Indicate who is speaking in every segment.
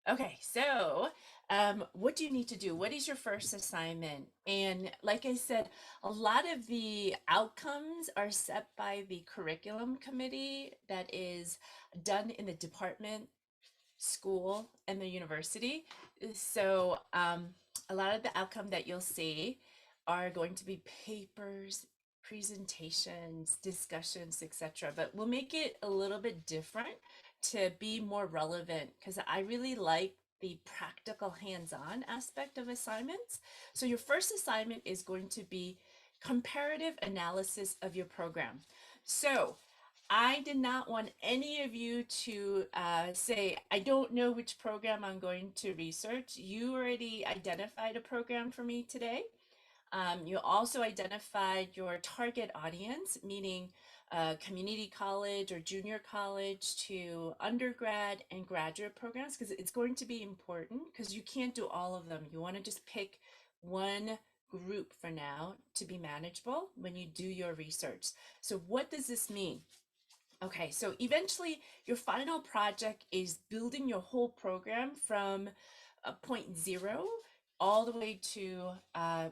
Speaker 1: Okay, so what do you need to do? What is your first assignment? And like I said, a lot of the outcomes are set by the curriculum committee that is done in the department, school, and the university. So a lot of the outcome that you'll see are going to be papers, presentations, discussions, etc. But we'll make it a little bit different to be more relevant because I really like the practical hands-on aspect of assignments. So your first assignment is going to be comparative analysis of your program. So I did not want any of you to say, I don't know which program I'm going to research. You already identified a program for me today. You also identified your target audience, meaning community college or junior college to undergrad and graduate programs, because it's going to be important because you can't do all of them. You want to just pick one group for now to be manageable when you do your research. So what does this mean? Okay, so eventually your final project is building your whole program from point zero all the way to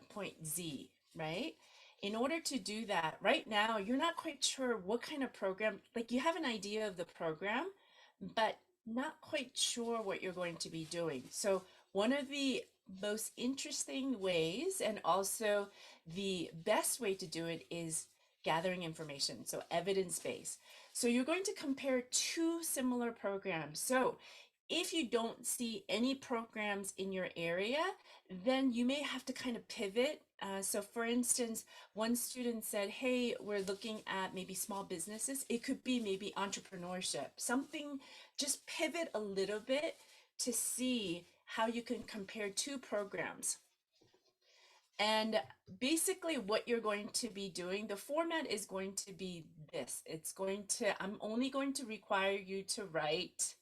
Speaker 1: point Z, right? In order to do that, right now, you're not quite sure what kind of program, like you have an idea of the program, but not quite sure what you're going to be doing. So one of the most interesting ways and also the best way to do it is gathering information, so evidence-based. So you're going to compare two similar programs. So if you don't see any programs in your area, then you may have to kind of pivot. So for instance, one student said, hey, we're looking at maybe small businesses. It could be maybe entrepreneurship, something, just pivot a little bit to see how you can compare two programs. And basically what you're going to be doing, the format is going to be this. I'm only going to require you to write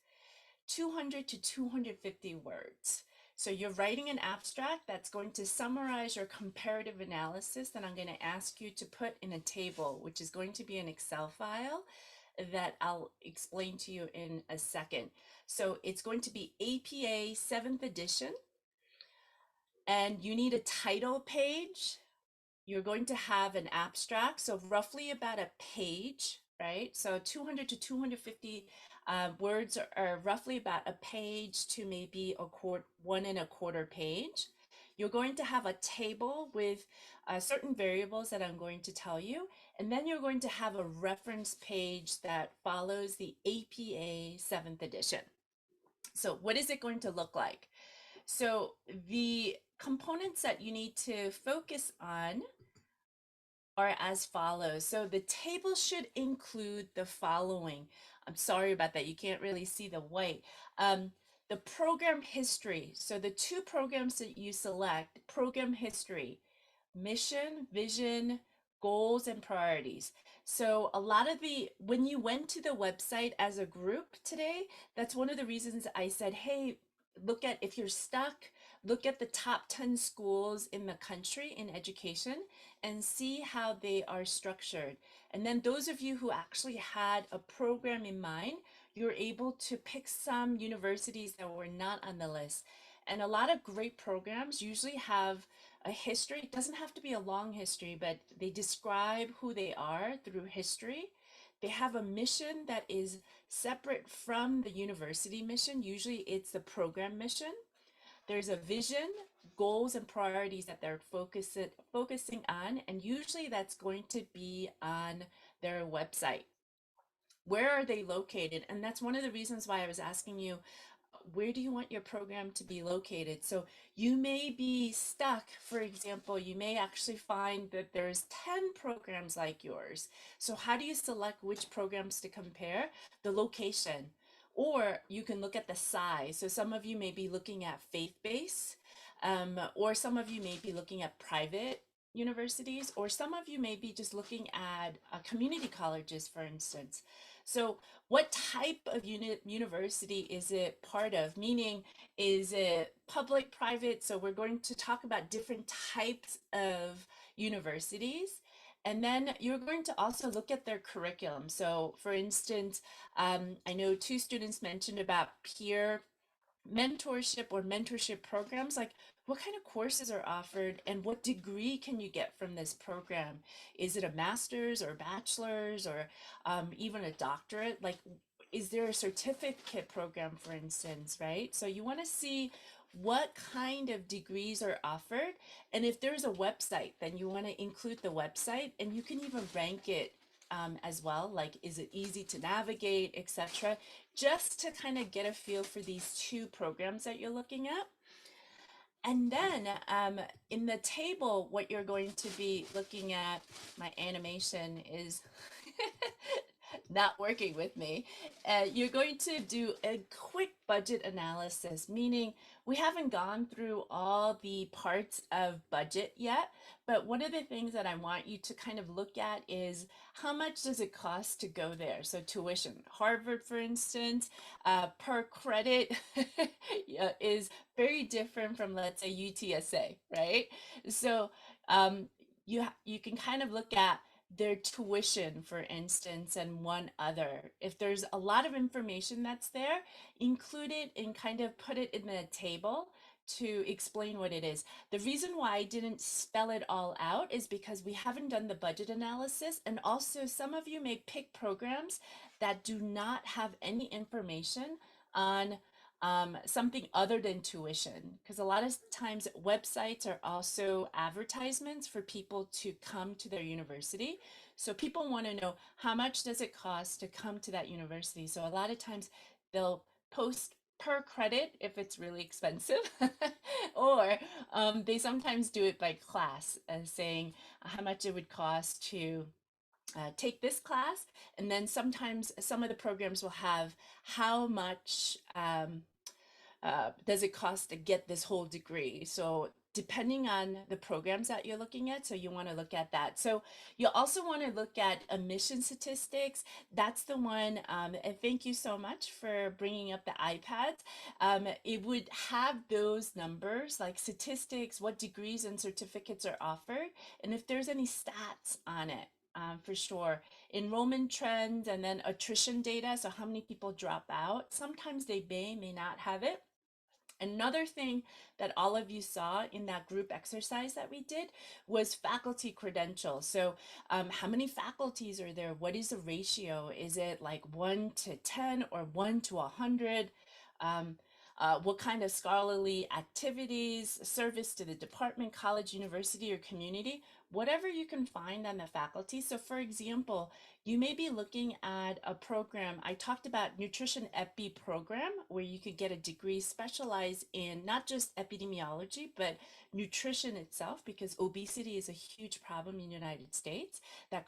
Speaker 1: 200 to 250 words. So you're writing an abstract that's going to summarize your comparative analysis that I'm going to ask you to put in a table, which is going to be an Excel file that I'll explain to you in a second. So it's going to be APA 7th edition, and you need a title page. You're going to have an abstract, so roughly about a page, right? So 200 to 250 words are roughly about a page to maybe a quarter, 1.25 page. You're going to have a table with certain variables that I'm going to tell you, and then you're going to have a reference page that follows the APA 7th edition. So what is it going to look like? So the components that you need to focus on are as follows. So the table should include the following. I'm sorry about that. You can't really see the white. The program history. So the two programs that you select, program history, mission, vision, goals, and priorities. So a lot of when you went to the website as a group today, that's one of the reasons I said, hey, look at, if you're stuck, look at the top 10 schools in the country in education and see how they are structured. And then those of you who actually had a program in mind, you're able to pick some universities that were not on the list. And a lot of great programs usually have a history. It doesn't have to be a long history, but they describe who they are through history. They have a mission that is separate from the university mission. Usually it's the program mission. There's a vision, goals, and priorities that they're focusing on, and usually that's going to be on their website. Where are they located? And that's one of the reasons why I was asking you, where do you want your program to be located? So you may be stuck, for example, you may actually find that there's 10 programs like yours. So how do you select which programs to compare? The location. Or you can look at the size. So some of you may be looking at faith-based, or some of you may be looking at private universities, or some of you may be just looking at community colleges, for instance. So what type of university is it part of? Meaning, is it public, private? So we're going to talk about different types of universities. And then you're going to also look at their curriculum. So for instance, I know two students mentioned about peer mentorship or mentorship programs, like what kind of courses are offered and what degree can you get from this program? Is it a master's or bachelor's or even a doctorate? Like, is there a certificate program, for instance, right? So you want to see what kind of degrees are offered. And if there's a website, then you want to include the website, and you can even rank it as well. Like, is it easy to navigate, etc., just to kind of get a feel for these two programs that you're looking at. And then in the table, what you're going to be looking at, my animation is not working with me. You're going to do a quick budget analysis, meaning we haven't gone through all the parts of budget yet. But one of the things that I want you to kind of look at is how much does it cost to go there? So tuition, Harvard, for instance, per credit yeah, is very different from, let's say, UTSA, right? So you can kind of look at their tuition, for instance, and one other. If there's a lot of information that's there, include it and kind of put it in the table to explain what it is. The reason why I didn't spell it all out is because we haven't done the budget analysis. And also, some of you may pick programs that do not have any information on something other than tuition, because a lot of times websites are also advertisements for people to come to their university. So people want to know, how much does it cost to come to that university? So a lot of times they'll post per credit if it's really expensive, or they sometimes do it by class, saying how much it would cost to take this class. And then sometimes some of the programs will have how much does it cost to get this whole degree? So depending on the programs that you're looking at, so you want to look at that. So you also want to look at emission statistics. That's the one, and thank you so much for bringing up the iPads. It would have those numbers like statistics, what degrees and certificates are offered, and if there's any stats on it. For sure, enrollment trends, and then attrition data. So how many people drop out? Sometimes they may not have it. Another thing that all of you saw in that group exercise that we did was faculty credentials. So, how many faculties are there? What is the ratio? Is it like 1 to 10 or 1 to 100? Um, what kind of scholarly activities, service to the department, college, university, or community? Whatever you can find on the faculty. So, for example, you may be looking at a program. I talked about nutrition epi program where you could get a degree specialized in not just epidemiology, but nutrition itself, because obesity is a huge problem in the United States that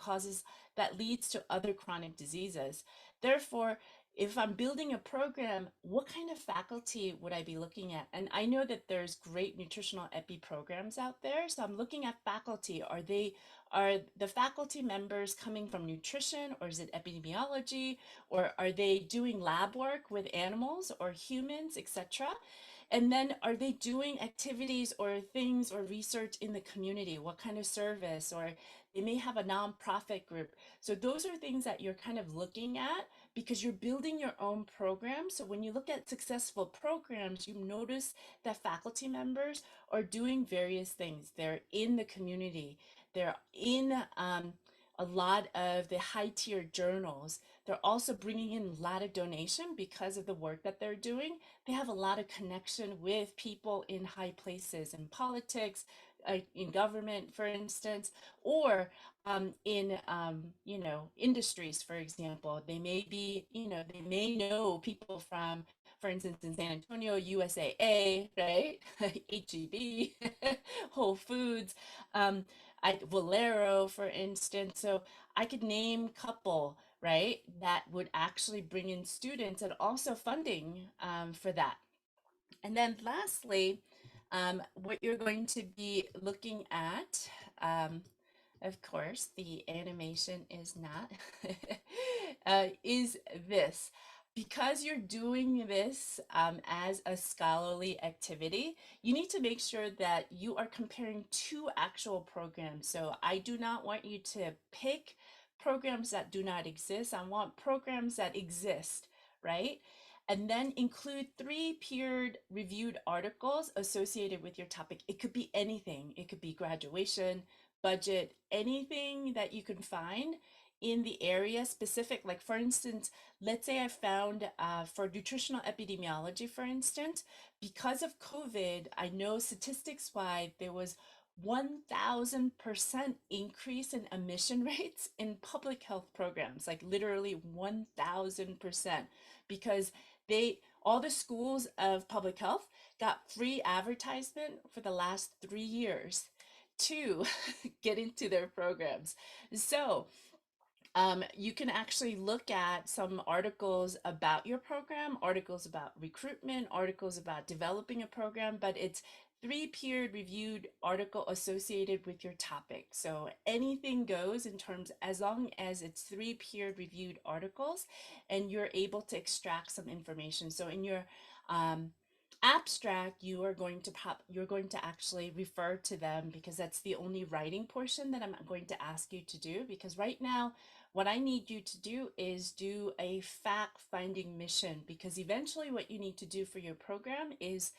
Speaker 1: leads to other chronic diseases. Therefore, if I'm building a program, what kind of faculty would I be looking at? And I know that there's great nutritional epi programs out there. So I'm looking at faculty. Are the faculty members coming from nutrition, or is it epidemiology, or are they doing lab work with animals or humans, etc.? And then are they doing activities or things or research in the community? What kind of service? Or they may have a nonprofit group. So those are things that you're kind of looking at because you're building your own program. So when you look at successful programs, you notice that faculty members are doing various things. They're in the community. They're in a lot of the high tier journals. They're also bringing in a lot of donation because of the work that they're doing. They have a lot of connection with people in high places in politics, in government, for instance, or in industries, for example. They may be, they may know people from, for instance, in San Antonio, USAA, right? HEB, Whole Foods, Valero, for instance. So I could name a couple, right, that would actually bring in students and also funding for that. And then lastly, what you're going to be looking at, of course, the animation is not, is this. Because you're doing this as a scholarly activity, you need to make sure that you are comparing two actual programs. So I do not want you to pick programs that do not exist. I want programs that exist, right? and then include 3 peer reviewed articles associated with your topic. It could be anything. It could be graduation, budget, anything that you can find in the area specific. Like for instance, let's say I found for nutritional epidemiology, for instance, because of COVID, I know statistics wide there was 1000% increase in admission rates in public health programs, like literally 1000%, because they all the schools of public health got free advertisement for the last 3 years to get into their programs. So you can actually look at some articles about your program, articles about recruitment, articles about developing a program, but it's 3 peer reviewed article associated with your topic. So anything goes in terms, as long as it's 3 peer reviewed articles and you're able to extract some information. So in your um, abstract, you're going to actually refer to them, because that's the only writing portion that I'm going to ask you to do. Because right now, what I need you to do is do a fact finding mission, because eventually what you need to do for your program is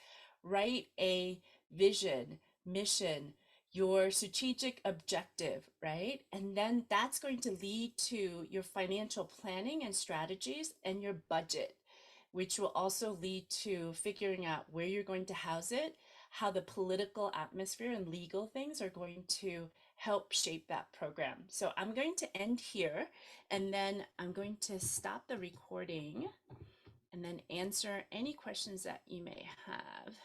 Speaker 1: write a vision, mission, your strategic objective, right? And then that's going to lead to your financial planning and strategies and your budget, which will also lead to figuring out where you're going to house it, how the political atmosphere and legal things are going to help shape that program. So I'm going to end here, and then I'm going to stop the recording and then answer any questions that you may have.